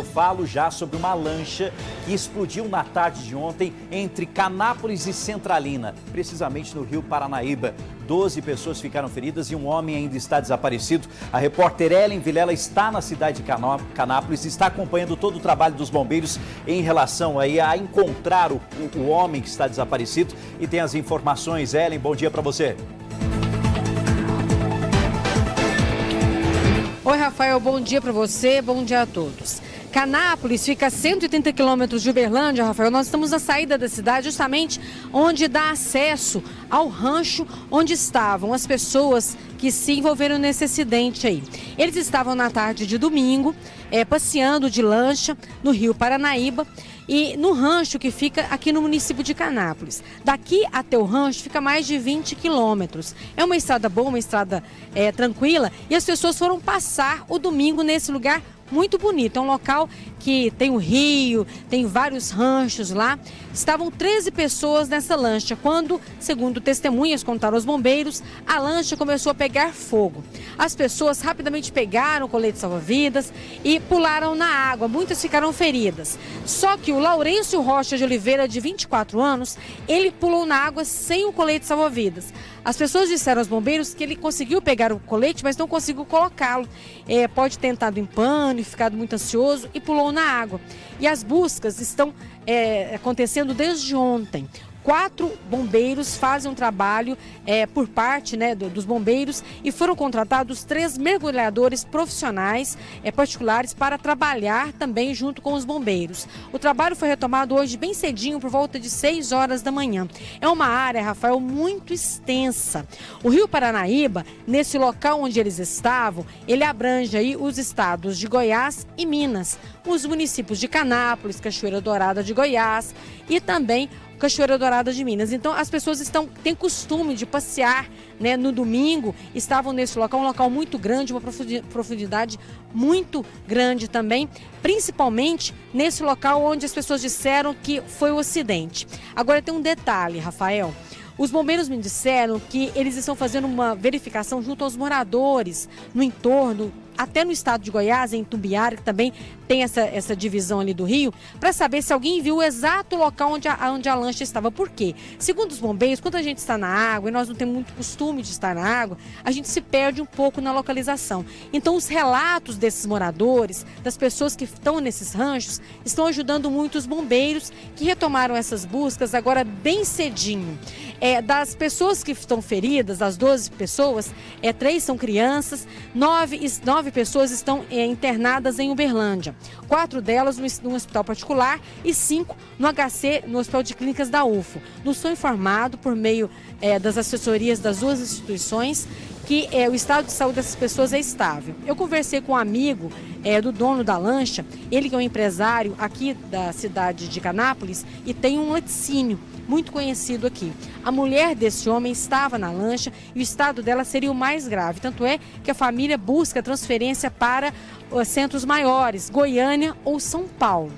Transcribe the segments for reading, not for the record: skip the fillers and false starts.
Eu falo já sobre uma lancha que explodiu na tarde de ontem entre Canápolis e Centralina, precisamente no Rio Paranaíba. 12 pessoas ficaram feridas e um homem ainda está desaparecido. A repórter Ellen Vilela está na cidade de Canápolis e está acompanhando todo o trabalho dos bombeiros em relação aí a encontrar o homem que está desaparecido. E tem as informações. Ellen, bom dia para você. Oi, Rafael, bom dia para você, bom dia a todos. Canápolis fica a 130 quilômetros de Uberlândia, Rafael. Nós estamos na saída da cidade, justamente onde dá acesso ao rancho onde estavam as pessoas que se envolveram nesse acidente aí. Eles estavam na tarde de domingo, passeando de lancha no Rio Paranaíba e no rancho que fica aqui no município de Canápolis. Daqui até o rancho fica mais de 20 quilômetros. É uma estrada boa, uma estrada tranquila, e as pessoas foram passar o domingo nesse lugar muito bonito. É um local que tem o rio, tem vários ranchos lá. Estavam 13 pessoas nessa lancha quando, segundo testemunhas contaram aos bombeiros, a lancha começou a pegar fogo. As pessoas rapidamente pegaram o colete salva-vidas e pularam na água. Muitas ficaram feridas. Só que o Laurêncio Rocha de Oliveira, de 24 anos, ele pulou na água sem o colete salva-vidas. As pessoas disseram aos bombeiros que ele conseguiu pegar o colete, mas não conseguiu colocá-lo. Pode ter entrado em pânico, ficado muito ansioso e pulou na água. E as buscas estão acontecendo desde ontem. 4 bombeiros fazem um trabalho por parte dos bombeiros e foram contratados 3 mergulhadores profissionais particulares para trabalhar também junto com os bombeiros. O trabalho foi retomado hoje bem cedinho, por volta de 6 horas da manhã. É uma área, Rafael, muito extensa. O Rio Paranaíba, nesse local onde eles estavam, ele abrange aí os estados de Goiás e Minas, os municípios de Canápolis, Cachoeira Dourada de Goiás e também Cachoeira Dourada de Minas. Então, as pessoas têm costume de passear no domingo, estavam nesse local, um local muito grande, uma profundidade muito grande também, principalmente nesse local onde as pessoas disseram que foi o acidente. Agora tem um detalhe, Rafael. Os bombeiros me disseram que eles estão fazendo uma verificação junto aos moradores no entorno, até no estado de Goiás, em Itumbiara, que também tem essa divisão ali do rio, para saber se alguém viu o exato local onde a lancha estava. Por quê? Segundo os bombeiros, quando a gente está na água, e nós não temos muito costume de estar na água, a gente se perde um pouco na localização. Então, os relatos desses moradores, das pessoas que estão nesses ranchos, estão ajudando muito os bombeiros, que retomaram essas buscas agora bem cedinho. Das pessoas que estão feridas, das 12 pessoas, 3 são crianças, 9 pessoas estão internadas em Uberlândia. 4 delas no hospital particular e 5 no HC, no Hospital de Clínicas da UFO. Nos sou informado por meio das assessorias das 2 instituições que o estado de saúde dessas pessoas é estável. Eu conversei com um amigo do dono da lancha, ele que é um empresário aqui da cidade de Canápolis e tem um laticínio muito conhecido aqui. A mulher desse homem estava na lancha e o estado dela seria o mais grave. Tanto é que a família busca transferência para centros maiores, Goiânia ou São Paulo.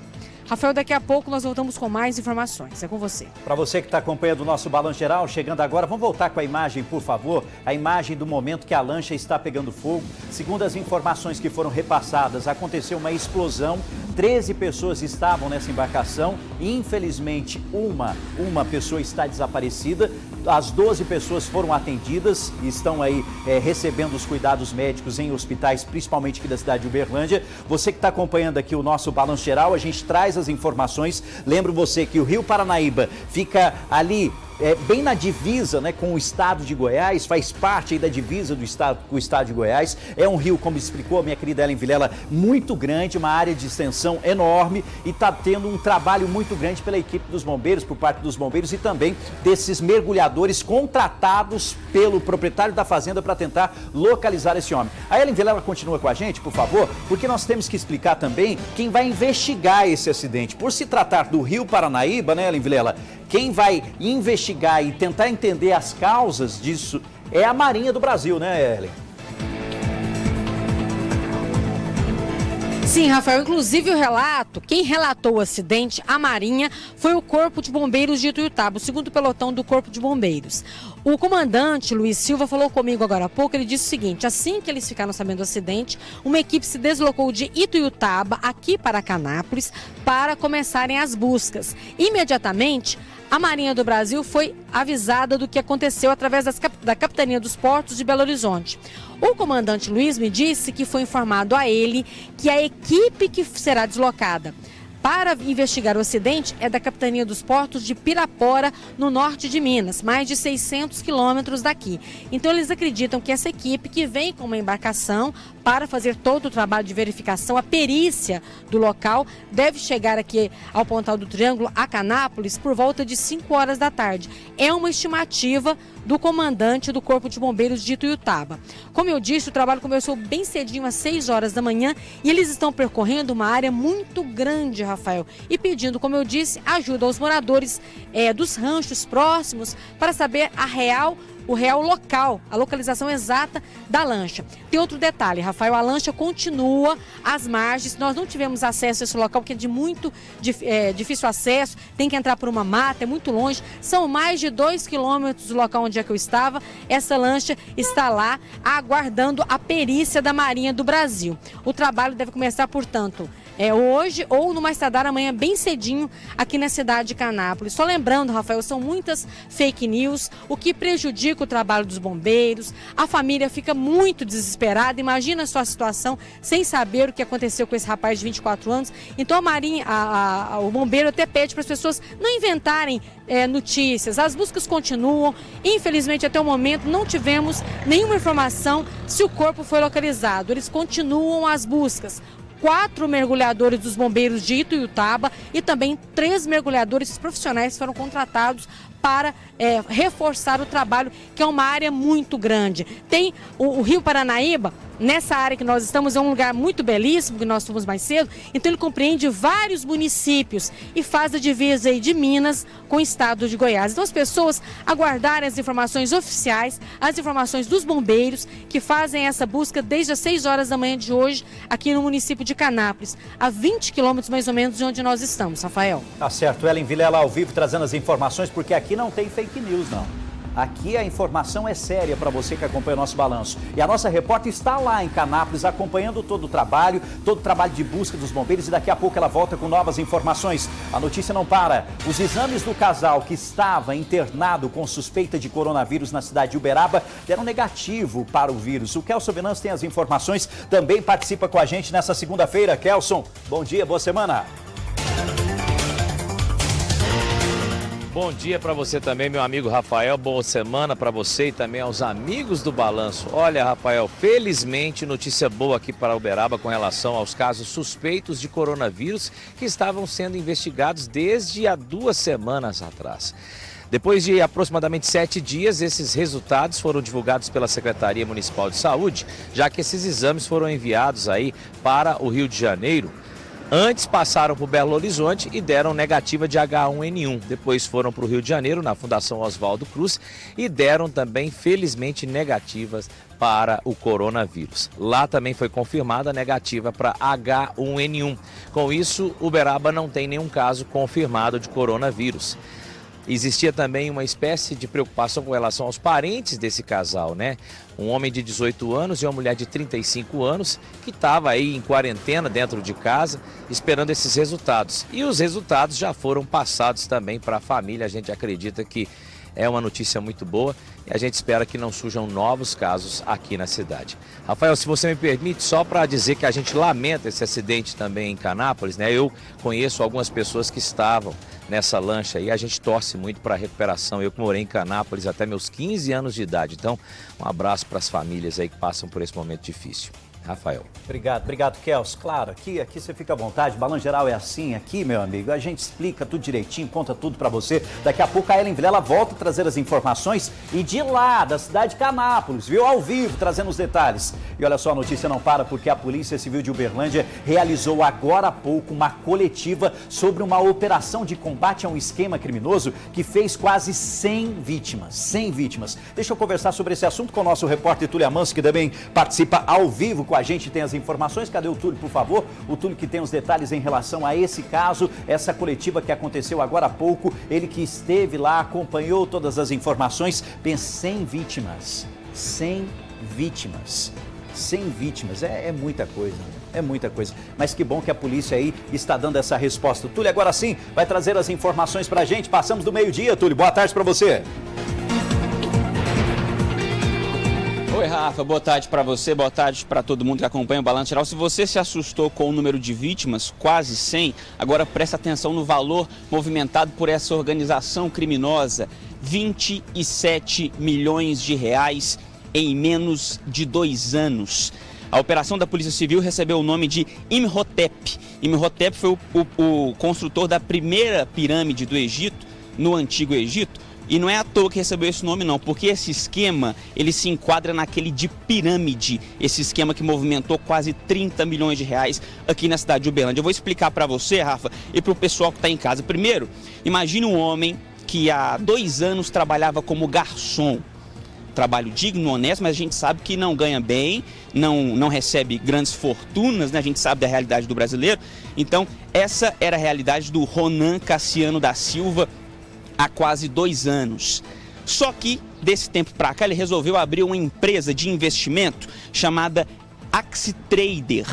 Rafael, daqui a pouco nós voltamos com mais informações. É com você. Para você que está acompanhando o nosso Balanço Geral, chegando agora, vamos voltar com a imagem, por favor. A imagem do momento que a lancha está pegando fogo. Segundo as informações que foram repassadas, aconteceu uma explosão. 13 pessoas estavam nessa embarcação e, infelizmente, uma pessoa está desaparecida. As 12 pessoas foram atendidas e estão aí recebendo os cuidados médicos em hospitais, principalmente aqui da cidade de Uberlândia. Você que está acompanhando aqui o nosso Balanço Geral, a gente traz as informações. Lembro você que o Rio Paranaíba fica ali bem na divisa com o estado de Goiás, faz parte aí da divisa do estado com o estado de Goiás. É um rio, como explicou a minha querida Ellen Vilela, muito grande, uma área de extensão enorme e está tendo um trabalho muito grande pela equipe dos bombeiros, por parte dos bombeiros e também desses mergulhadores contratados pelo proprietário da fazenda para tentar localizar esse homem. A Ellen Vilela continua com a gente, por favor, porque nós temos que explicar também quem vai investigar esse acidente. Por se tratar do Rio Paranaíba, Ellen Vilela, quem vai investigar e tentar entender as causas disso é a Marinha do Brasil, né, Ellen? Sim, Rafael, inclusive quem relatou o acidente, a Marinha, foi o Corpo de Bombeiros de Ituiutaba, o 2º pelotão do Corpo de Bombeiros. O comandante Luiz Silva falou comigo agora há pouco, ele disse o seguinte: assim que eles ficaram sabendo do acidente, uma equipe se deslocou de Ituiutaba aqui para Canápolis para começarem as buscas. Imediatamente, a Marinha do Brasil foi avisada do que aconteceu através da Capitania dos Portos de Belo Horizonte. O comandante Luiz me disse que foi informado a ele que a equipe que será deslocada para investigar o acidente é da Capitania dos Portos de Pirapora, no norte de Minas, mais de 600 quilômetros daqui. Então eles acreditam que essa equipe que vem com uma embarcação para fazer todo o trabalho de verificação, a perícia do local, deve chegar aqui ao Pontal do Triângulo, a Canápolis, por volta de 5 horas da tarde. É uma estimativa do comandante do Corpo de Bombeiros de Ituiutaba. Como eu disse, o trabalho começou bem cedinho, às 6 horas da manhã, e eles estão percorrendo uma área muito grande, Rafael, e pedindo, como eu disse, ajuda aos moradores dos ranchos próximos para saber o real local, a localização exata da lancha. Tem outro detalhe, Rafael, a lancha continua às margens, nós não tivemos acesso a esse local, porque é de muito difícil acesso, tem que entrar por uma mata, é muito longe, são mais de 2 quilômetros do local onde é que eu estava, essa lancha está lá aguardando a perícia da Marinha do Brasil. O trabalho deve começar, portanto, hoje ou no mais tardar amanhã, bem cedinho, aqui na cidade de Canápolis. Só lembrando, Rafael, são muitas fake news, o que prejudica o trabalho dos bombeiros, a família fica muito desesperada, imagina a sua situação sem saber o que aconteceu com esse rapaz de 24 anos. Então a Marinha, o bombeiro até pede para as pessoas não inventarem notícias, as buscas continuam, infelizmente até o momento não tivemos nenhuma informação se o corpo foi localizado, eles continuam as buscas. 4 mergulhadores dos bombeiros de Ituiutaba e também 3 mergulhadores profissionais foram contratados para reforçar o trabalho, que é uma área muito grande. Tem o Rio Paranaíba, nessa área que nós estamos, é um lugar muito belíssimo, que nós fomos mais cedo, então ele compreende vários municípios e faz a divisa aí de Minas com o estado de Goiás. Então as pessoas aguardarem as informações oficiais, as informações dos bombeiros, que fazem essa busca desde as 6 horas da manhã de hoje, aqui no município de Canápolis, a 20 quilômetros mais ou menos de onde nós estamos, Rafael. Tá certo, Ellen Vilela ao vivo trazendo as informações, porque aqui não tem fake news, não. Aqui a informação é séria para você que acompanha o nosso balanço. E a nossa repórter está lá em Canápolis acompanhando todo o trabalho de busca dos bombeiros, e daqui a pouco ela volta com novas informações. A notícia não para. Os exames do casal que estava internado com suspeita de coronavírus na cidade de Uberaba deram negativo para o vírus. O Kelson Venâncio tem as informações, também participa com a gente nessa segunda-feira. Kelson, bom dia, boa semana. Bom dia para você também, meu amigo Rafael. Boa semana para você e também aos amigos do Balanço. Olha, Rafael, felizmente notícia boa aqui para Uberaba com relação aos casos suspeitos de coronavírus que estavam sendo investigados desde há 2 semanas atrás. Depois de aproximadamente 7 dias, esses resultados foram divulgados pela Secretaria Municipal de Saúde, já que esses exames foram enviados aí para o Rio de Janeiro. Antes passaram por Belo Horizonte e deram negativa de H1N1. Depois foram para o Rio de Janeiro, na Fundação Oswaldo Cruz, e deram também, felizmente, negativas para o coronavírus. Lá também foi confirmada a negativa para H1N1. Com isso, Uberaba não tem nenhum caso confirmado de coronavírus. Existia também uma espécie de preocupação com relação aos parentes desse casal, né? Um homem de 18 anos e uma mulher de 35 anos que estava aí em quarentena dentro de casa esperando esses resultados. E os resultados já foram passados também para a família. A gente acredita que é uma notícia muito boa e a gente espera que não surjam novos casos aqui na cidade. Rafael, se você me permite, só para dizer que a gente lamenta esse acidente também em Canápolis, né? Eu conheço algumas pessoas que estavam nessa lancha e a gente torce muito para a recuperação. Eu que morei em Canápolis até meus 15 anos de idade. Então, um abraço para as famílias aí que passam por esse momento difícil. Rafael. Obrigado, Kelso. Claro, aqui você fica à vontade, Balanço Geral é assim aqui, meu amigo. A gente explica tudo direitinho, conta tudo pra você. Daqui a pouco a Ellen Vilela volta a trazer as informações e de lá, da cidade de Canápolis, viu? Ao vivo, trazendo os detalhes. E olha só, a notícia não para porque a Polícia Civil de Uberlândia realizou agora há pouco uma coletiva sobre uma operação de combate a um esquema criminoso que fez quase 100 vítimas. 100 vítimas. Deixa eu conversar sobre esse assunto com o nosso repórter Túlio Amâncio, que também participa ao vivo com a gente tem as informações. Cadê o Túlio, por favor? O Túlio que tem os detalhes em relação a esse caso, essa coletiva que aconteceu agora há pouco. Ele que esteve lá, acompanhou todas as informações. 100 vítimas. 100 vítimas. 100 vítimas. É muita coisa. É muita coisa. Mas que bom que a polícia aí está dando essa resposta. Túlio, agora sim, vai trazer as informações pra gente. Passamos do meio-dia, Túlio. Boa tarde pra você. Oi, Rafa, boa tarde para você, boa tarde para todo mundo que acompanha o Balanço Geral. Se você se assustou com o número de vítimas, quase 100, agora presta atenção no valor movimentado por essa organização criminosa. 27 milhões de reais em menos de 2 anos. A operação da Polícia Civil recebeu o nome de Imhotep. Imhotep foi o construtor da primeira pirâmide do Egito, no Antigo Egito. E não é à toa que recebeu esse nome não, porque esse esquema, ele se enquadra naquele de pirâmide, esse esquema que movimentou quase 30 milhões de reais aqui na cidade de Uberlândia. Eu vou explicar para você, Rafa, e para o pessoal que está em casa. Primeiro, imagine um homem que há 2 anos trabalhava como garçom. Trabalho digno, honesto, mas a gente sabe que não ganha bem, não recebe grandes fortunas, né? A gente sabe da realidade do brasileiro. Então, essa era a realidade do Ronan Cassiano da Silva, há quase 2 anos. Só que, desse tempo para cá, ele resolveu abrir uma empresa de investimento chamada AxiTrader.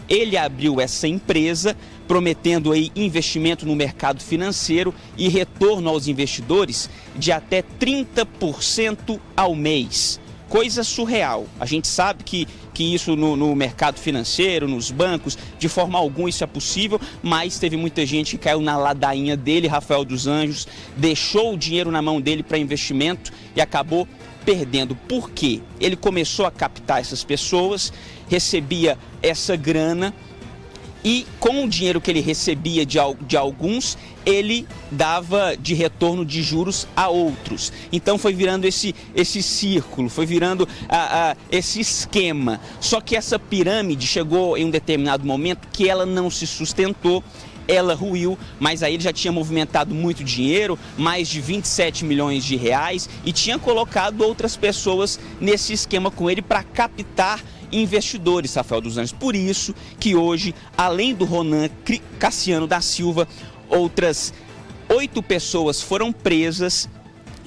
Ele abriu essa empresa prometendo aí investimento no mercado financeiro e retorno aos investidores de até 30% ao mês. Coisa surreal. A gente sabe que isso no mercado financeiro, nos bancos, de forma alguma isso é possível, mas teve muita gente que caiu na ladainha dele, Rafael dos Anjos, deixou o dinheiro na mão dele para investimento e acabou perdendo. Por quê? Ele começou a captar essas pessoas, recebia essa grana e com o dinheiro que ele recebia de alguns, ele dava de retorno de juros a outros. Então foi virando esse círculo, foi virando esse esquema. Só que essa pirâmide chegou em um determinado momento que ela não se sustentou, ela ruiu, mas aí ele já tinha movimentado muito dinheiro, mais de 27 milhões de reais, e tinha colocado outras pessoas nesse esquema com ele para captar investidores, Rafael dos Anjos. Por isso que hoje, além do Ronan Cassiano da Silva, outras 8 pessoas foram presas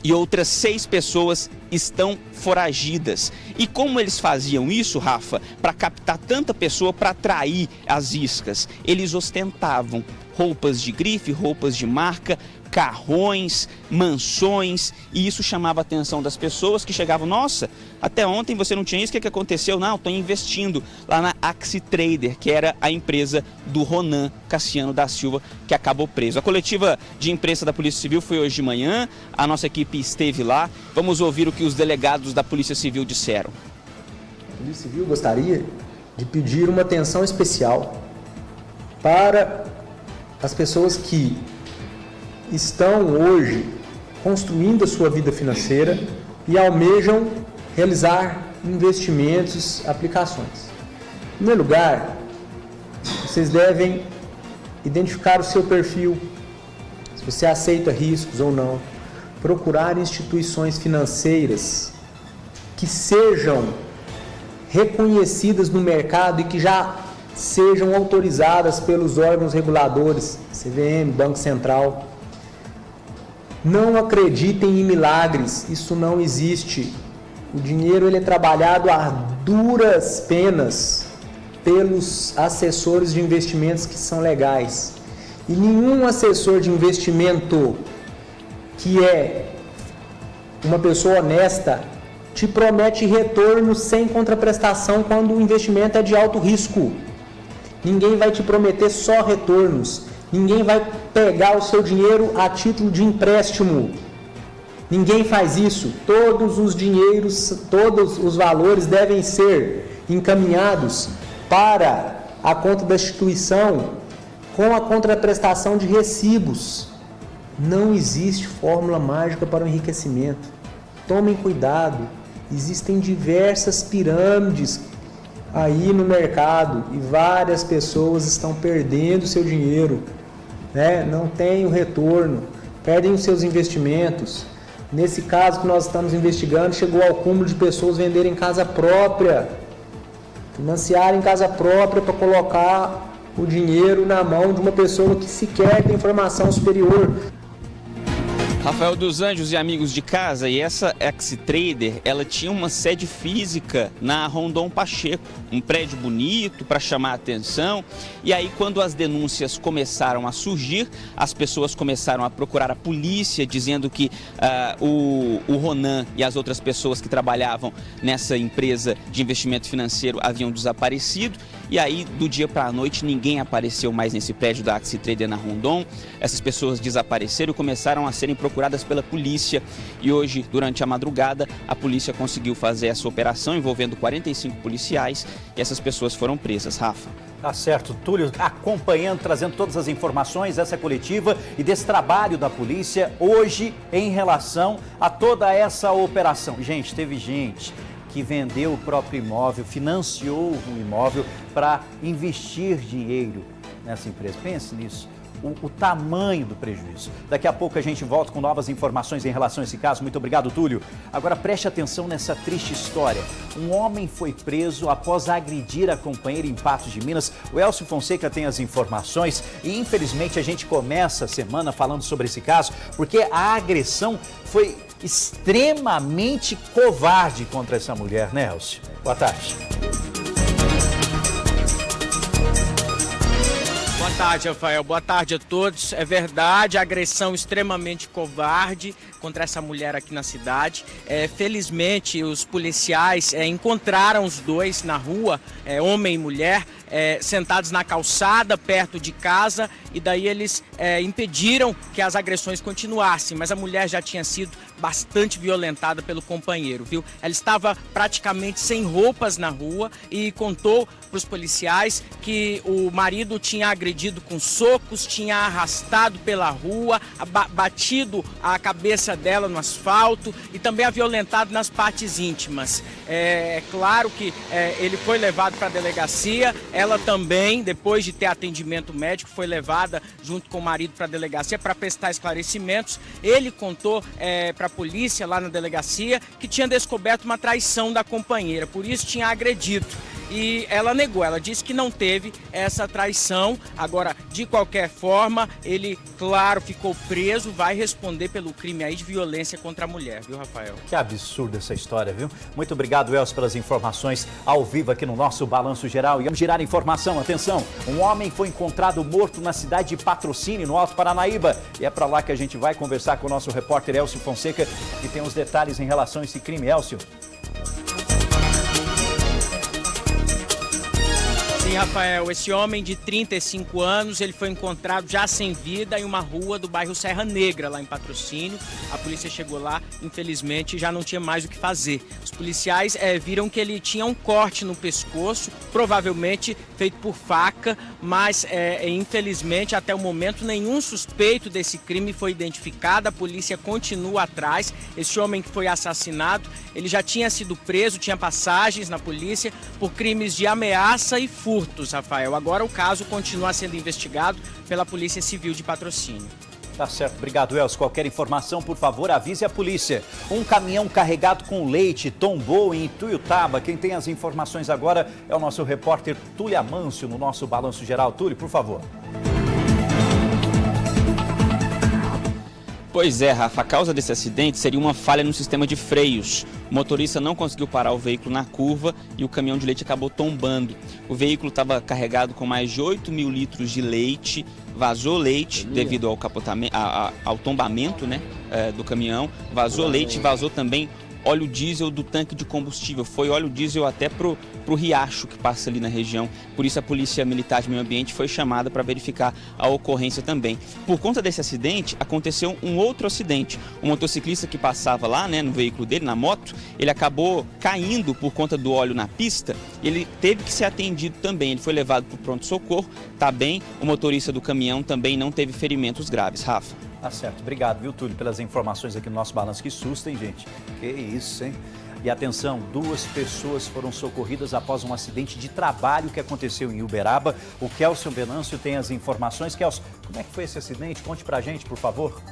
e outras 6 pessoas estão foragidas. E como eles faziam isso, Rafa, para captar tanta pessoa, para atrair as iscas? Eles ostentavam roupas de grife, roupas de marca, carrões, mansões, e isso chamava a atenção das pessoas que chegavam: nossa, até ontem você não tinha isso, o que aconteceu? Não, estou investindo lá na AxiTrader, que era a empresa do Ronan Cassiano da Silva, que acabou preso. A coletiva de imprensa da Polícia Civil foi hoje de manhã, a nossa equipe esteve lá. Vamos ouvir o que os delegados da Polícia Civil disseram. A Polícia Civil gostaria de pedir uma atenção especial para as pessoas que estão hoje construindo a sua vida financeira e almejam realizar investimentos, aplicações. Em primeiro lugar, vocês devem identificar o seu perfil, se você aceita riscos ou não, procurar instituições financeiras que sejam reconhecidas no mercado e que já sejam autorizadas pelos órgãos reguladores, CVM, Banco Central. Não acreditem em milagres, isso não existe. O dinheiro ele é trabalhado a duras penas pelos assessores de investimentos que são legais. E nenhum assessor de investimento que é uma pessoa honesta te promete retorno sem contraprestação quando o investimento é de alto risco. Ninguém vai te prometer só retornos. Ninguém vai pegar o seu dinheiro a título de empréstimo. Ninguém faz isso. Todos os dinheiros, todos os valores devem ser encaminhados para a conta da instituição com a contraprestação de recibos. Não existe fórmula mágica para o enriquecimento. Tomem cuidado. Existem diversas pirâmides aí no mercado e várias pessoas estão perdendo seu dinheiro, né? Não tem o retorno, perdem os seus investimentos. Nesse caso que nós estamos investigando, chegou ao cúmulo de pessoas venderem casa própria financiarem casa própria para colocar o dinheiro na mão de uma pessoa que sequer tem formação superior. Rafael dos Anjos e amigos de casa, e essa ex-trader, ela tinha uma sede física na Rondon Pacheco, um prédio bonito para chamar a atenção. E aí, quando as denúncias começaram a surgir, as pessoas começaram a procurar a polícia, dizendo que o Ronan e as outras pessoas que trabalhavam nessa empresa de investimento financeiro haviam desaparecido. E aí, do dia para a noite, ninguém apareceu mais nesse prédio da Axi Trader na Rondon. Essas pessoas desapareceram e começaram a serem procuradas pela polícia. E hoje, durante a madrugada, a polícia conseguiu fazer essa operação envolvendo 45 policiais e essas pessoas foram presas. Rafa. Tá certo, Túlio, acompanhando, trazendo todas as informações dessa coletiva e desse trabalho da polícia hoje em relação a toda essa operação. Gente, teve gente que vendeu o próprio imóvel, financiou o imóvel para investir dinheiro nessa empresa. Pense nisso, o tamanho do prejuízo. Daqui a pouco a gente volta com novas informações em relação a esse caso. Muito obrigado, Túlio. Agora preste atenção nessa triste história. Um homem foi preso após agredir a companheira em Patos de Minas. O Elcio Fonseca tem as informações e infelizmente a gente começa a semana falando sobre esse caso porque a agressão foi extremamente covarde contra essa mulher, né, Elcio? Boa tarde. Boa tarde, Rafael. Boa tarde a todos. É verdade, agressão extremamente covarde contra essa mulher aqui na cidade. Felizmente, os policiais encontraram os dois na rua, homem e mulher, sentados na calçada, perto de casa, e daí eles impediram que as agressões continuassem, mas a mulher já tinha sido bastante violentada pelo companheiro, viu? Ela estava praticamente sem roupas na rua e contou para os policiais que o marido tinha agredido com socos, tinha arrastado pela rua, batido a cabeça dela no asfalto e também a violentado nas partes íntimas. É claro que ele foi levado para a delegacia, ela também, depois de ter atendimento médico, foi levada junto com o marido para a delegacia para prestar esclarecimentos. Ele contou para a polícia lá na delegacia que tinha descoberto uma traição da companheira, por isso tinha agredido. E ela negou, ela disse que não teve essa traição. Agora, de qualquer forma, ele, claro, ficou preso, vai responder pelo crime aí de violência contra a mulher, viu, Rafael? Que absurda essa história, viu? Muito obrigado, Elcio, pelas informações ao vivo aqui no nosso Balanço Geral. E vamos girar a informação, atenção, um homem foi encontrado morto na cidade de Patrocínio, no Alto Paranaíba. E é para lá que a gente vai conversar com o nosso repórter Elcio Fonseca, que tem os detalhes em relação a esse crime. Elcio. Sim, Rafael, esse homem de 35 anos, ele foi encontrado já sem vida em uma rua do bairro Serra Negra, lá em Patrocínio. A polícia chegou lá, infelizmente, já não tinha mais o que fazer. Os policiais viram que ele tinha um corte no pescoço, provavelmente feito por faca, mas infelizmente, até o momento, nenhum suspeito desse crime foi identificado. A polícia continua atrás. Esse homem que foi assassinado, ele já tinha sido preso, tinha passagens na polícia por crimes de ameaça e furtos, Rafael. Agora o caso continua sendo investigado pela Polícia Civil de Patrocínio. Tá certo, obrigado, Elcio. Qualquer informação, por favor, avise a polícia. Um caminhão carregado com leite tombou em Ituiutaba. Quem tem as informações agora é o nosso repórter Túlio Amâncio, no nosso Balanço Geral. Túlio, por favor. Pois é, Rafa, a causa desse acidente seria uma falha no sistema de freios. O motorista não conseguiu parar o veículo na curva e o caminhão de leite acabou tombando. O veículo estava carregado com mais de 8 mil litros de leite, vazou leite devido ao tombamento, né, do caminhão, vazou leite e vazou também óleo diesel do tanque de combustível. Foi óleo diesel até pro riacho que passa ali na região. Por isso a Polícia Militar de Meio Ambiente foi chamada para verificar a ocorrência também. Por conta desse acidente, aconteceu um outro acidente. O motociclista que passava lá, né, no veículo dele, na moto, ele acabou caindo por conta do óleo na pista. Ele teve que ser atendido também. Ele foi levado para o pronto-socorro, tá bem. O motorista do caminhão também não teve ferimentos graves. Rafa. Tá certo, obrigado, viu, Túlio, pelas informações aqui no nosso balanço. Que susto, hein, gente? Que isso, hein? E atenção, 2 pessoas foram socorridas após um acidente de trabalho que aconteceu em Uberaba. O Kelson Venâncio tem as informações. Kelson, como é que foi esse acidente? Conte pra gente, por favor.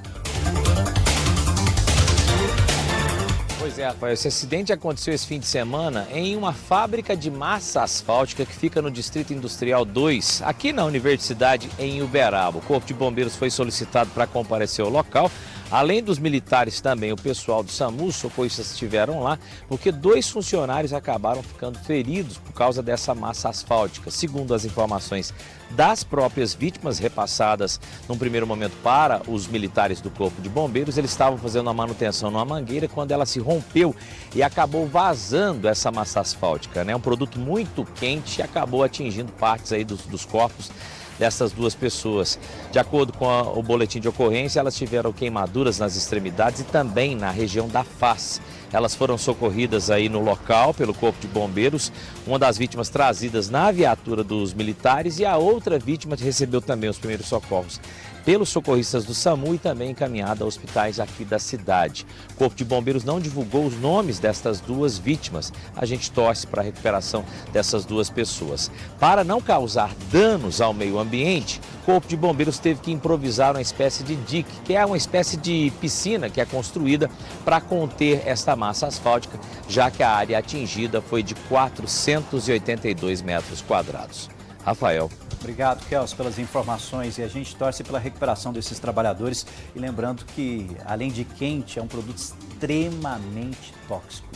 Pois é, Rafael, esse acidente aconteceu esse fim de semana em uma fábrica de massa asfáltica que fica no Distrito Industrial 2, aqui na Universidade, em Uberaba. O Corpo de Bombeiros foi solicitado para comparecer ao local. Além dos militares, também o pessoal do SAMU, os socorristas estiveram lá, porque 2 funcionários acabaram ficando feridos por causa dessa massa asfáltica. Segundo as informações das próprias vítimas repassadas num primeiro momento para os militares do Corpo de Bombeiros, eles estavam fazendo a manutenção numa mangueira quando ela se rompeu e acabou vazando essa massa asfáltica, né? Um produto muito quente e acabou atingindo partes aí dos corpos dessas 2 pessoas. De acordo com o boletim de ocorrência, elas tiveram queimaduras nas extremidades e também na região da face. Elas foram socorridas aí no local pelo Corpo de Bombeiros, uma das vítimas trazidas na viatura dos militares e a outra vítima recebeu também os primeiros socorros pelos socorristas do SAMU e também encaminhada a hospitais aqui da cidade. O Corpo de Bombeiros não divulgou os nomes destas 2 vítimas. A gente torce para a recuperação dessas 2 pessoas. Para não causar danos ao meio ambiente, o Corpo de Bombeiros teve que improvisar uma espécie de dique, que é uma espécie de piscina que é construída para conter esta massa asfáltica, já que a área atingida foi de 482 metros quadrados. Rafael. Obrigado, Kelso, pelas informações, e a gente torce pela recuperação desses trabalhadores. E lembrando que, além de quente, é um produto extremamente tóxico,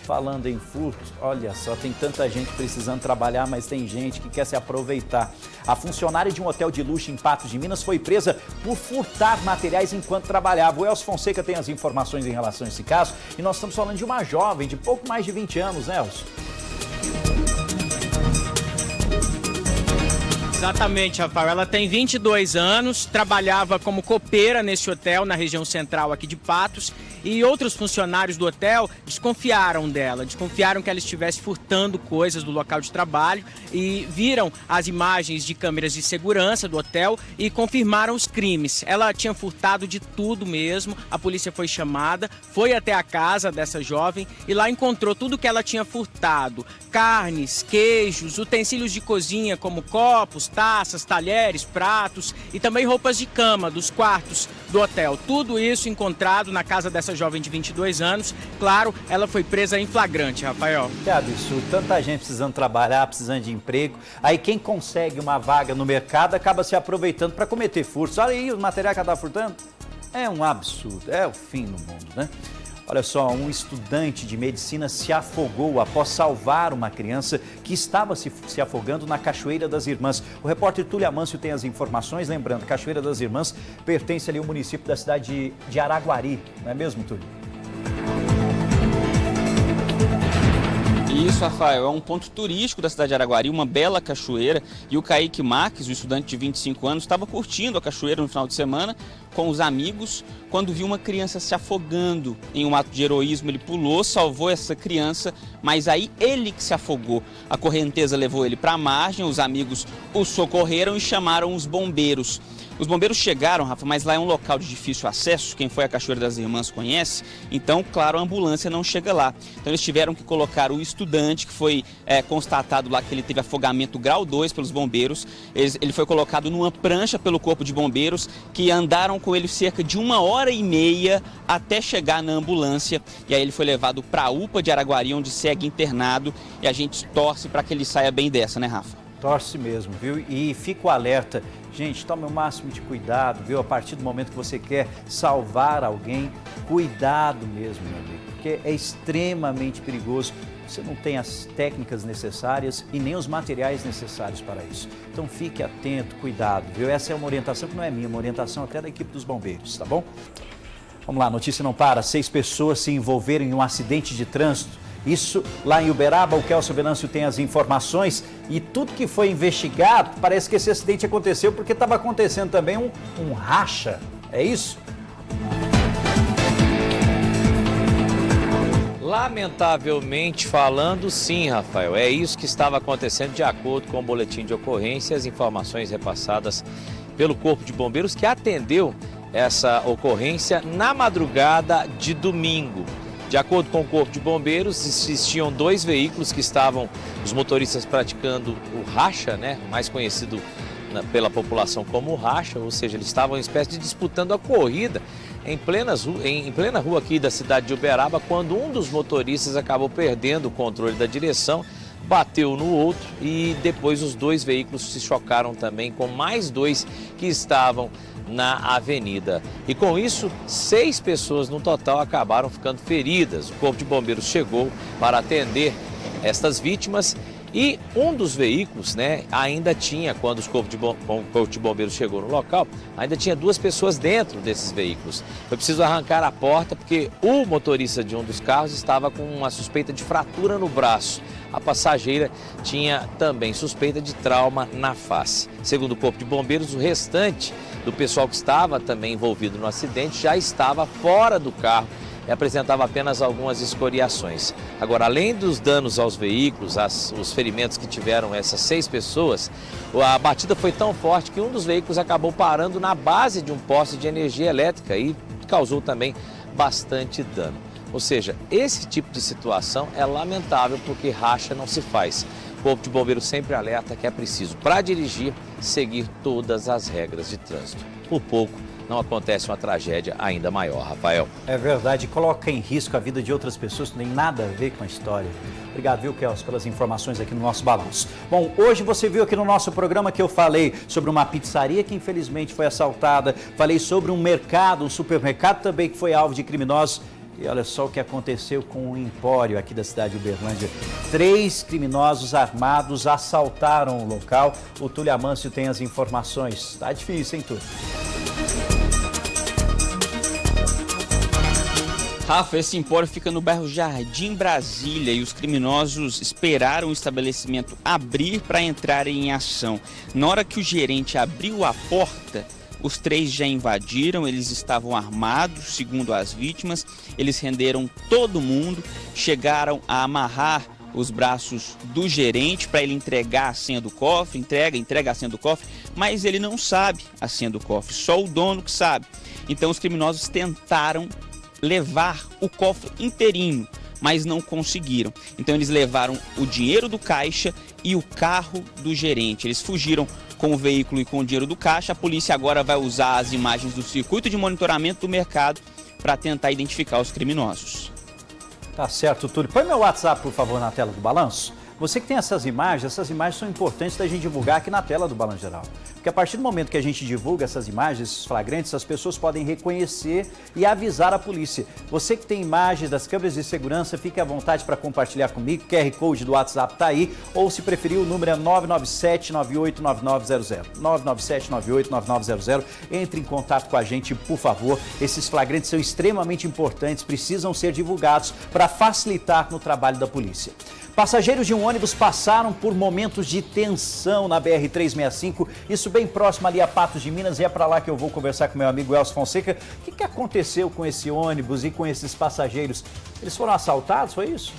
Falando em furtos, olha só, tem tanta gente precisando trabalhar, mas tem gente que quer se aproveitar. A funcionária de um hotel de luxo em Patos de Minas foi presa por furtar materiais enquanto trabalhava. O Elcio Fonseca tem as informações em relação a esse caso, e nós estamos falando de uma jovem de pouco mais de 20 anos, né, Elcio? Exatamente, Rafael. Ela tem 22 anos, trabalhava como copeira nesse hotel na região central aqui de Patos, e outros funcionários do hotel desconfiaram dela, desconfiaram que ela estivesse furtando coisas do local de trabalho e viram as imagens de câmeras de segurança do hotel e confirmaram os crimes. Ela tinha furtado de tudo mesmo, a polícia foi chamada, foi até a casa dessa jovem e lá encontrou tudo que ela tinha furtado: carnes, queijos, utensílios de cozinha como copos, taças, talheres, pratos e também roupas de cama dos quartos do hotel. Tudo isso encontrado na casa dessa jovem de 22 anos. Claro, ela foi presa em flagrante, Rafael. Que absurdo, tanta gente precisando trabalhar, precisando de emprego. Aí quem consegue uma vaga no mercado acaba se aproveitando para cometer furtos. Olha aí o material que ela está furtando. É um absurdo, é o fim no mundo, né? Olha só, um estudante de medicina se afogou após salvar uma criança que estava se afogando na Cachoeira das Irmãs. O repórter Túlio Amâncio tem as informações. Lembrando, Cachoeira das Irmãs pertence ali ao município da cidade de Araguari, não é mesmo, Túlio? Isso, Rafael, é um ponto turístico da cidade de Araguari, uma bela cachoeira, e o Kaique Marques, o estudante de 25 anos, estava curtindo a cachoeira no final de semana com os amigos, quando viu uma criança se afogando. Em um ato de heroísmo, ele pulou, salvou essa criança, mas aí ele que se afogou. A correnteza levou ele para a margem, os amigos o socorreram e chamaram os bombeiros. Os bombeiros chegaram, Rafa, mas lá é um local de difícil acesso, quem foi à Cachoeira das Irmãs conhece, então, claro, a ambulância não chega lá. Então eles tiveram que colocar o estudante, que foi constatado lá que ele teve afogamento grau 2 pelos bombeiros. Ele foi colocado numa prancha pelo Corpo de Bombeiros, que andaram com ele cerca de 1h30 até chegar na ambulância. E aí ele foi levado para a UPA de Araguari, onde segue internado, e a gente torce para que ele saia bem dessa, né, Rafa? Torce mesmo, viu? E fico alerta. Gente, tome o máximo de cuidado, viu? A partir do momento que você quer salvar alguém, cuidado mesmo, meu amigo, porque é extremamente perigoso. Você não tem as técnicas necessárias e nem os materiais necessários para isso. Então fique atento, cuidado, viu? Essa é uma orientação que não é minha, uma orientação até da equipe dos bombeiros, tá bom? Vamos lá, a notícia não para. 6 pessoas se envolveram em um acidente de trânsito. Isso lá em Uberaba. O Kelso Venâncio tem as informações e tudo que foi investigado, parece que esse acidente aconteceu porque estava acontecendo também um racha, é isso? Lamentavelmente falando, sim, Rafael, é isso que estava acontecendo de acordo com o boletim de ocorrência e as informações repassadas pelo Corpo de Bombeiros, que atendeu essa ocorrência na madrugada de domingo. De acordo com o Corpo de Bombeiros, existiam 2 veículos que estavam, os motoristas praticando o racha, né, mais conhecido pela população como o racha, ou seja, eles estavam em espécie de disputando a corrida em plena rua aqui da cidade de Uberaba, quando um dos motoristas acabou perdendo o controle da direção, bateu no outro e depois os dois veículos se chocaram também com mais dois que estavam na avenida. E com isso, 6 pessoas no total acabaram ficando feridas. O Corpo de Bombeiros chegou para atender estas vítimas e um dos veículos, ainda tinha, quando o Corpo de Bombeiros chegou no local, ainda tinha 2 pessoas dentro desses veículos. Foi preciso arrancar a porta porque o motorista de um dos carros estava com uma suspeita de fratura no braço. A passageira tinha também suspeita de trauma na face. Segundo o Corpo de Bombeiros, o restante do pessoal que estava também envolvido no acidente já estava fora do carro e apresentava apenas algumas escoriações. Agora, além dos danos aos veículos, os ferimentos que tiveram essas 6 pessoas, a batida foi tão forte que um dos veículos acabou parando na base de um poste de energia elétrica e causou também bastante dano. Ou seja, esse tipo de situação é lamentável porque racha não se faz. O Corpo de Bombeiros sempre alerta que é preciso, para dirigir, seguir todas as regras de trânsito. Por pouco, não acontece uma tragédia ainda maior, Rafael. É verdade, coloca em risco a vida de outras pessoas que não tem nada a ver com a história. Obrigado, viu, Kels, pelas informações aqui no nosso balanço. Bom, hoje você viu aqui no nosso programa que eu falei sobre uma pizzaria que infelizmente foi assaltada, falei sobre um mercado, um supermercado também que foi alvo de criminosos. E olha só o que aconteceu com o Empório aqui da cidade de Uberlândia. 3 criminosos armados assaltaram o local. O Túlio Amâncio tem as informações. Tá difícil, hein, Túlio? Rafa, esse empório fica no bairro Jardim Brasília e os criminosos esperaram o estabelecimento abrir para entrarem em ação. Na hora que o gerente abriu a porta, os 3 já invadiram, eles estavam armados, segundo as vítimas, eles renderam todo mundo, chegaram a amarrar os braços do gerente para ele entregar a senha do cofre, entrega a senha do cofre, mas ele não sabe a senha do cofre, só o dono que sabe. Então os criminosos tentaram levar o cofre inteirinho, mas não conseguiram. Então eles levaram o dinheiro do caixa e o carro do gerente. Eles fugiram com o veículo e com o dinheiro do caixa. A polícia agora vai usar as imagens do circuito de monitoramento do mercado para tentar identificar os criminosos. Tá certo, Túlio. Põe meu WhatsApp, por favor, na tela do balanço. Você que tem essas imagens são importantes da gente divulgar aqui na tela do Balanço Geral. Porque a partir do momento que a gente divulga essas imagens, esses flagrantes, as pessoas podem reconhecer e avisar a polícia. Você que tem imagens das câmeras de segurança, fique à vontade para compartilhar comigo. O QR Code do WhatsApp está aí. Ou, se preferir, o número é 997-989900. 997-989900. Entre em contato com a gente, por favor. Esses flagrantes são extremamente importantes, precisam ser divulgados para facilitar no trabalho da polícia. Passageiros de um ônibus passaram por momentos de tensão na BR-365, isso bem próximo ali a Patos de Minas, e é para lá que eu vou conversar com meu amigo Elcio Fonseca. O que aconteceu com esse ônibus e com esses passageiros? Eles foram assaltados, foi isso?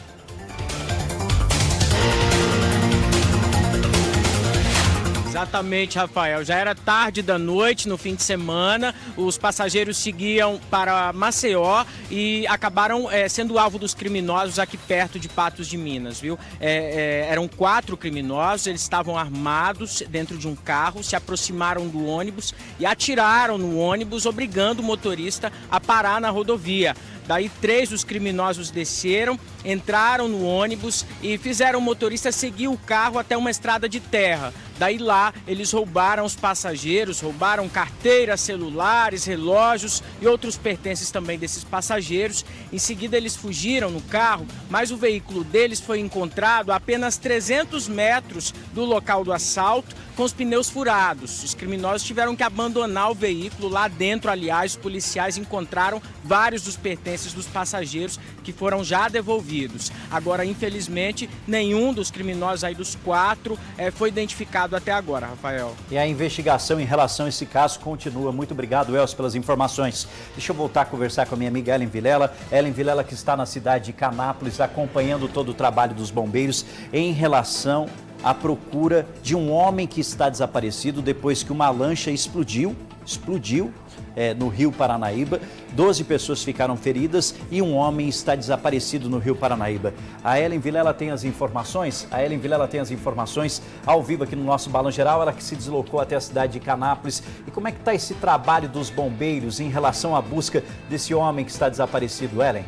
Exatamente, Rafael. Já era tarde da noite, no fim de semana, os passageiros seguiam para Maceió e acabaram sendo alvo dos criminosos aqui perto de Patos de Minas, viu? Eram 4 criminosos, eles estavam armados dentro de um carro, se aproximaram do ônibus e atiraram no ônibus, obrigando o motorista a parar na rodovia. Daí 3 dos criminosos desceram, entraram no ônibus e fizeram o motorista seguir o carro até uma estrada de terra. Daí lá eles roubaram os passageiros, roubaram carteiras, celulares, relógios e outros pertences também desses passageiros. Em seguida eles fugiram no carro, mas o veículo deles foi encontrado a apenas 300 metros do local do assalto, com os pneus furados. Os criminosos tiveram que abandonar o veículo. Lá dentro, aliás, os policiais encontraram vários dos pertences dos passageiros que foram já devolvidos. Agora, infelizmente, nenhum dos criminosos aí dos 4 foi identificado até agora, Rafael. E a investigação em relação a esse caso continua. Muito obrigado, Elcio, pelas informações. Deixa eu voltar a conversar com a minha amiga Ellen Vilela. Ellen Vilela, que está na cidade de Canápolis, acompanhando todo o trabalho dos bombeiros em relação à procura de um homem que está desaparecido depois que uma lancha explodiu explodiu no Rio Paranaíba. 12 pessoas ficaram feridas e um homem está desaparecido no Rio Paranaíba. A Ellen Vilela tem as informações. Ao vivo aqui no nosso Balanço Geral, ela que se deslocou até a cidade de Canápolis. E como é que está esse trabalho dos bombeiros em relação à busca desse homem que está desaparecido, Ellen?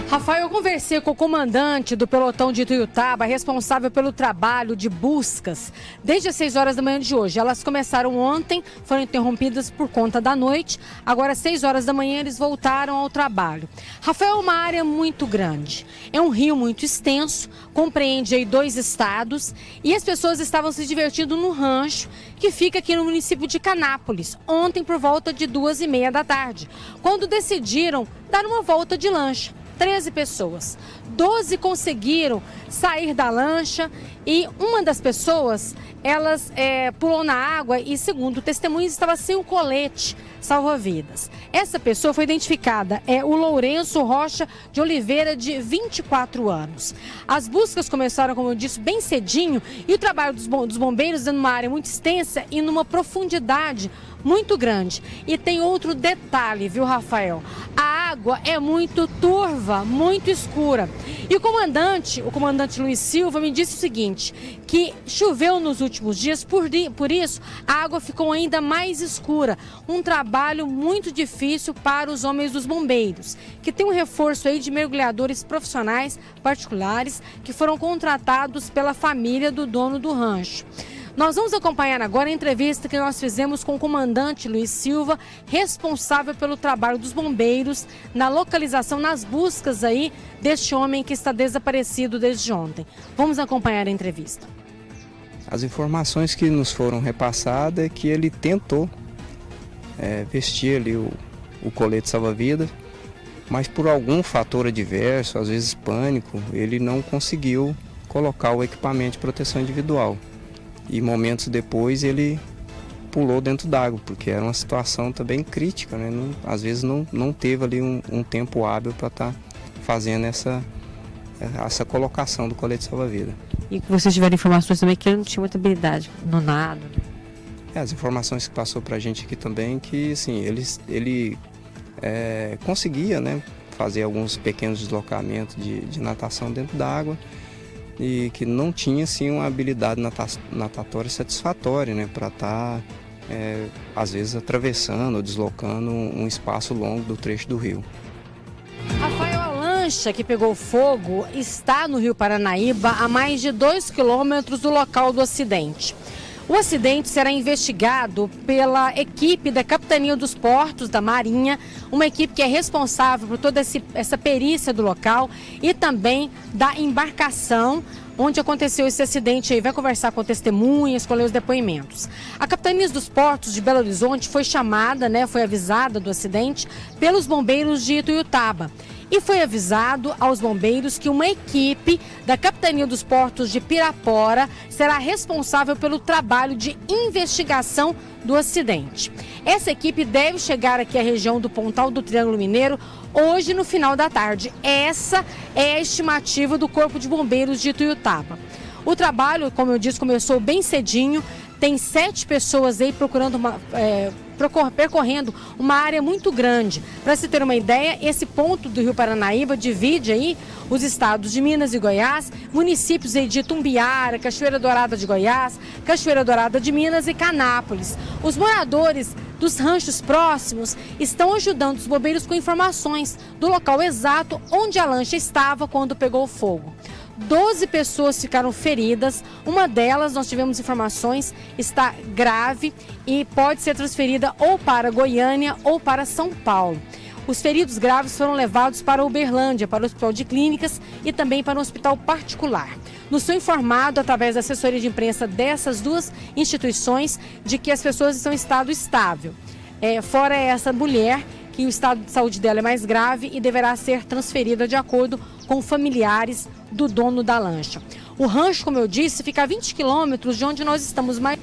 Rafael, eu conversei com o comandante do pelotão de Ituiutaba, responsável pelo trabalho de buscas, desde as 6 horas da manhã de hoje. Elas começaram ontem, foram interrompidas por conta da noite. Agora, às 6 horas da manhã, eles voltaram ao trabalho. Rafael, é uma área muito grande. É um rio muito extenso, compreende aí 2 estados. E as pessoas estavam se divertindo no rancho, que fica aqui no município de Canápolis, ontem por volta de 2h30 da tarde, quando decidiram dar uma volta de lancha. 13 pessoas, 12 conseguiram sair da lancha e uma das pessoas, elas pulou na água e, segundo testemunhas, estava sem o colete salva-vidas. Essa pessoa foi identificada, é o Lourenço Rocha de Oliveira, de 24 anos. As buscas começaram, como eu disse, bem cedinho e o trabalho dos bombeiros numa área muito extensa e numa profundidade muito grande. E tem outro detalhe, viu, Rafael? A água é muito turva, muito escura. E o comandante Luiz Silva me disse o seguinte, que choveu nos últimos dias, por isso a água ficou ainda mais escura. Um trabalho muito difícil para os homens dos bombeiros, que tem um reforço aí de mergulhadores profissionais particulares que foram contratados pela família do dono do rancho. Nós vamos acompanhar agora a entrevista que nós fizemos com o comandante Luiz Silva, responsável pelo trabalho dos bombeiros na localização, nas buscas aí deste homem que está desaparecido desde ontem. Vamos acompanhar a entrevista. As informações que nos foram repassadas é que ele tentou vestir ali o colete salva-vidas, mas por algum fator adverso, às vezes pânico, ele não conseguiu colocar o equipamento de proteção individual. E momentos depois ele pulou dentro d'água, porque era uma situação também crítica, né? Às vezes não teve ali um tempo hábil para estar fazendo essa colocação do colete salva-vida. E que vocês tiveram informações também que ele não tinha muita habilidade no nado, né? As informações que passou para a gente aqui também, que assim, ele conseguia, né, fazer alguns pequenos deslocamentos de natação dentro d'água, e que não tinha assim uma habilidade natatória satisfatória, né, para estar às vezes atravessando ou deslocando um espaço longo do trecho do rio. Rafael, a lancha que pegou fogo está no Rio Paranaíba, a mais de 2 quilômetros do local do acidente. O acidente será investigado pela equipe da Capitania dos Portos da Marinha, uma equipe que é responsável por toda essa perícia do local e também da embarcação onde aconteceu esse acidente aí. Vai conversar com testemunhas, colher os depoimentos. A Capitania dos Portos de Belo Horizonte foi chamada, foi avisada do acidente pelos bombeiros de Ituiutaba. E foi avisado aos bombeiros que uma equipe da Capitania dos Portos de Pirapora será responsável pelo trabalho de investigação do acidente. Essa equipe deve chegar aqui à região do Pontal do Triângulo Mineiro hoje no final da tarde. Essa é a estimativa do Corpo de Bombeiros de Ituiutaba. O trabalho, como eu disse, começou bem cedinho. Tem 7 pessoas aí percorrendo uma área muito grande. Para se ter uma ideia, esse ponto do Rio Paranaíba divide aí os estados de Minas e Goiás, municípios aí de Itumbiara, Cachoeira Dourada de Goiás, Cachoeira Dourada de Minas e Canápolis. Os moradores dos ranchos próximos estão ajudando os bombeiros com informações do local exato onde a lancha estava quando pegou fogo. 12 pessoas ficaram feridas, uma delas, nós tivemos informações, está grave e pode ser transferida ou para Goiânia ou para São Paulo. Os feridos graves foram levados para Uberlândia, para o Hospital de Clínicas e também para um hospital particular. Nos foi informado, através da assessoria de imprensa dessas 2 instituições, de que as pessoas estão em estado estável. Fora essa mulher, que o estado de saúde dela é mais grave e deverá ser transferida de acordo com familiares do dono da lancha. O rancho, como eu disse, fica a 20 quilômetros de onde nós estamos mais...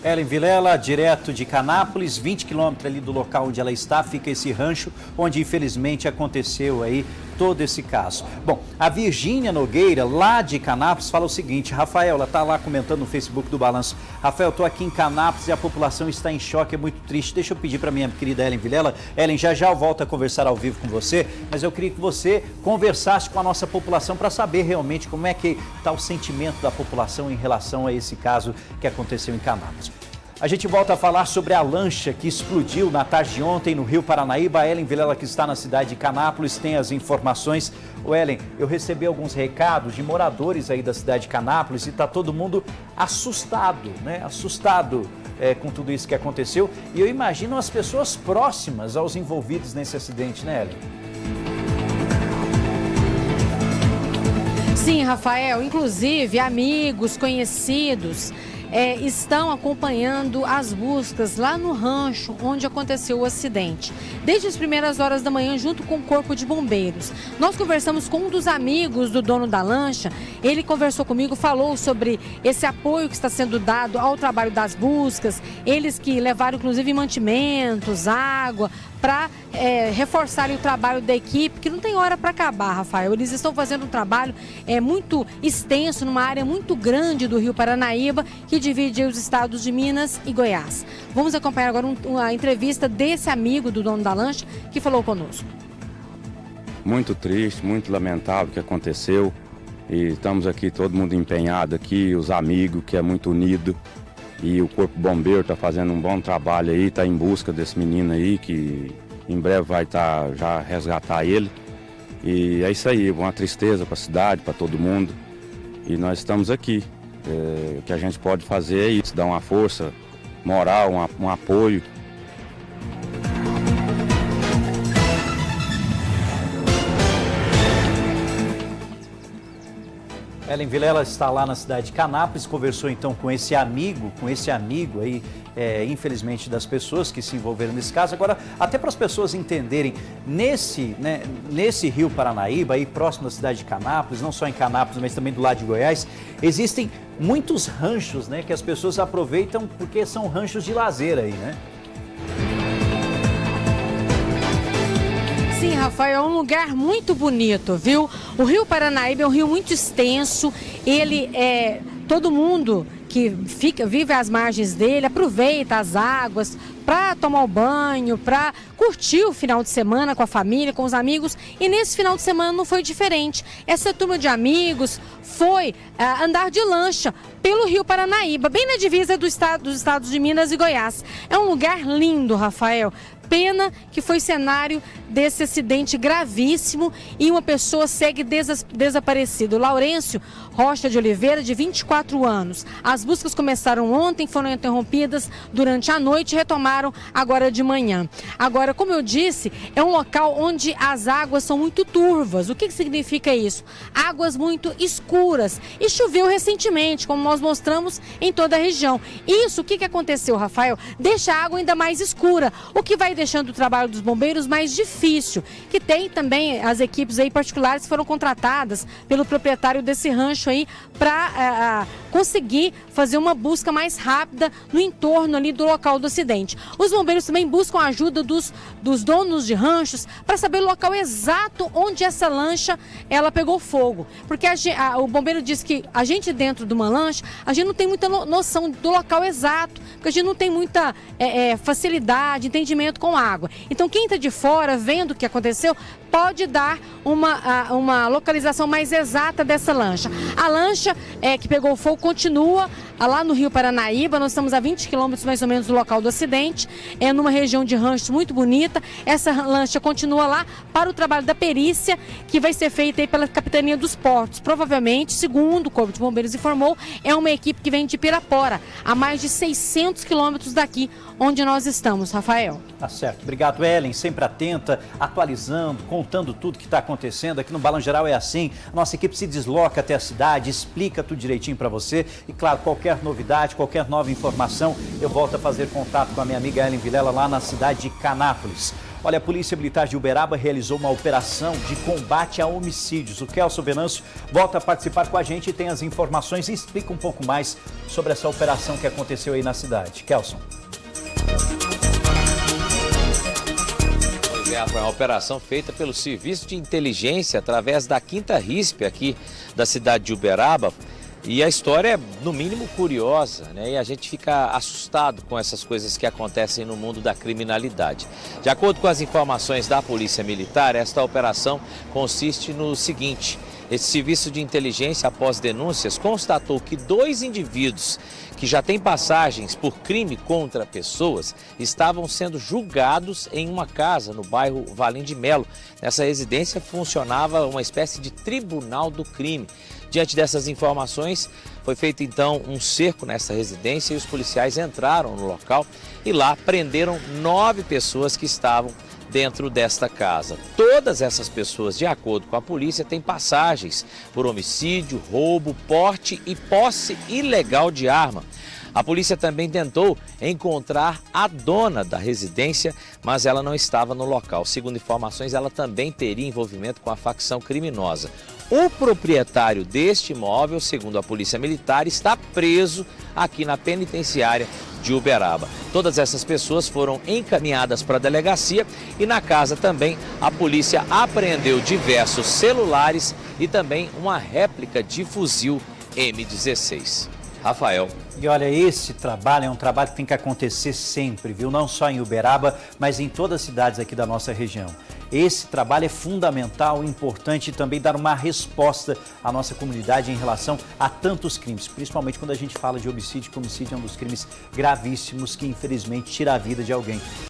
Ellen Vilela, direto de Canápolis, 20 quilômetros ali do local onde ela está, fica esse rancho, onde infelizmente aconteceu aí todo esse caso. Bom, a Virgínia Nogueira, lá de Canápolis, fala o seguinte: Rafael, ela está lá comentando no Facebook do Balanço. Rafael, estou aqui em Canápolis e a população está em choque, é muito triste. Deixa eu pedir para minha querida Ellen Vilela. Ellen, já eu volto a conversar ao vivo com você, mas eu queria que você conversasse com a nossa população para saber realmente como é que está o sentimento da população em relação a esse caso que aconteceu em Canápolis. A gente volta a falar sobre a lancha que explodiu na tarde de ontem no Rio Paranaíba. A Ellen Vilela, que está na cidade de Canápolis, tem as informações. Ô Ellen, eu recebi alguns recados de moradores aí da cidade de Canápolis e está todo mundo assustado, né? Assustado com tudo isso que aconteceu. E eu imagino as pessoas próximas aos envolvidos nesse acidente, né, Ellen? Sim, Rafael, inclusive amigos, conhecidos estão acompanhando as buscas lá no rancho onde aconteceu o acidente. Desde as primeiras horas da manhã, junto com o Corpo de Bombeiros. Nós conversamos com um dos amigos do dono da lancha. Ele conversou comigo, falou sobre esse apoio que está sendo dado ao trabalho das buscas. Eles que levaram, inclusive, mantimentos, água, para reforçar o trabalho da equipe, que não tem hora para acabar, Rafael. Eles estão fazendo um trabalho muito extenso, numa área muito grande do Rio Paranaíba, que divide os estados de Minas e Goiás. Vamos acompanhar agora uma entrevista desse amigo do dono da lancha que falou conosco. Muito triste, muito lamentável o que aconteceu. E estamos aqui, todo mundo empenhado aqui, os amigos, que é muito unido. E o Corpo Bombeiro está fazendo um bom trabalho aí, está em busca desse menino aí, que em breve vai estar já resgatar ele. E é isso aí, uma tristeza para a cidade, para todo mundo. E nós estamos aqui. O que a gente pode fazer é isso, dar uma força moral, um apoio. Ellen Vilela está lá na cidade de Canápolis, conversou então com esse amigo aí, infelizmente, das pessoas que se envolveram nesse caso. Agora, até para as pessoas entenderem, nesse Rio Paranaíba, aí próximo da cidade de Canápolis, não só em Canápolis, mas também do lado de Goiás, existem muitos ranchos, né, que as pessoas aproveitam porque são ranchos de lazer aí, né? Sim, Rafael, é um lugar muito bonito, viu? O Rio Paranaíba é um rio muito extenso, todo mundo que vive às margens dele, aproveita as águas para tomar o banho, para curtir o final de semana com a família, com os amigos. E nesse final de semana não foi diferente. Essa turma de amigos foi andar de lancha pelo Rio Paranaíba, bem na divisa dos estados de Minas e Goiás. É um lugar lindo, Rafael. Pena que foi cenário desse acidente gravíssimo e uma pessoa segue desaparecida. O Laurêncio Rocha de Oliveira, de 24 anos. As buscas começaram ontem, foram interrompidas durante a noite e retomaram agora de manhã. Agora, como eu disse, é um local onde as águas são muito turvas. O que significa isso? Águas muito escuras. E choveu recentemente, como nós mostramos em toda a região. Isso, o que aconteceu, Rafael? Deixa a água ainda mais escura, o que vai deixando o trabalho dos bombeiros mais difícil, que tem também as equipes aí particulares que foram contratadas pelo proprietário desse rancho aí para conseguir fazer uma busca mais rápida no entorno ali do local do acidente. Os bombeiros também buscam a ajuda dos donos de ranchos para saber o local exato onde essa lancha ela pegou fogo, porque o bombeiro diz que a gente dentro de uma lancha, a gente não tem muita noção do local exato, porque a gente não tem muita facilidade, entendimento com água. Então quem está de fora, vendo o que aconteceu, pode dar uma localização mais exata dessa lancha. A lancha que pegou fogo continua lá no Rio Paranaíba. Nós estamos a 20 quilômetros mais ou menos do local do acidente, numa região de ranchos muito bonita. Essa lancha continua lá para o trabalho da perícia, que vai ser feita aí pela Capitania dos Portos. Provavelmente, segundo o Corpo de Bombeiros informou, é uma equipe que vem de Pirapora, a mais de 600 quilômetros daqui onde nós estamos, Rafael. Tá certo. Obrigado, Ellen, sempre atenta, atualizando, contando tudo que está acontecendo. Aqui no Balanço Geral é assim, nossa equipe se desloca até a cidade, explica tudo direitinho para você. E claro, qualquer novidade, qualquer nova informação, eu volto a fazer contato com a minha amiga Ellen Vilela lá na cidade de Canápolis. Olha, a Polícia Militar de Uberaba realizou uma operação de combate a homicídios. O Kelson Venâncio volta a participar com a gente e tem as informações e explica um pouco mais sobre essa operação que aconteceu aí na cidade. Kelson. Pois é, Foi uma operação feita pelo Serviço de Inteligência através da 5ª RISP aqui da cidade de Uberaba. E a história é, no mínimo, curiosa, né? E a gente fica assustado com essas coisas que acontecem no mundo da criminalidade. De acordo com as informações da Polícia Militar, esta operação consiste no seguinte: esse serviço de inteligência, após denúncias, constatou que 2 indivíduos que já têm passagens por crime contra pessoas estavam sendo julgados em uma casa no bairro Valim de Melo. Nessa residência funcionava uma espécie de tribunal do crime. Diante dessas informações, foi feito então um cerco nessa residência e os policiais entraram no local e lá prenderam 9 pessoas que estavam dentro desta casa. Todas essas pessoas, de acordo com a polícia, têm passagens por homicídio, roubo, porte e posse ilegal de arma. A polícia também tentou encontrar a dona da residência, mas ela não estava no local. Segundo informações, ela também teria envolvimento com a facção criminosa. O proprietário deste imóvel, segundo a Polícia Militar, está preso aqui na penitenciária de Uberaba. Todas essas pessoas foram encaminhadas para a delegacia e na casa também a polícia apreendeu diversos celulares e também uma réplica de fuzil M16. Rafael. E olha, esse trabalho é um trabalho que tem que acontecer sempre, viu? Não só em Uberaba, mas em todas as cidades aqui da nossa região. Esse trabalho é fundamental, importante e também dar uma resposta à nossa comunidade em relação a tantos crimes, principalmente quando a gente fala de homicídio, que homicídio é um dos crimes gravíssimos que infelizmente tira a vida de alguém.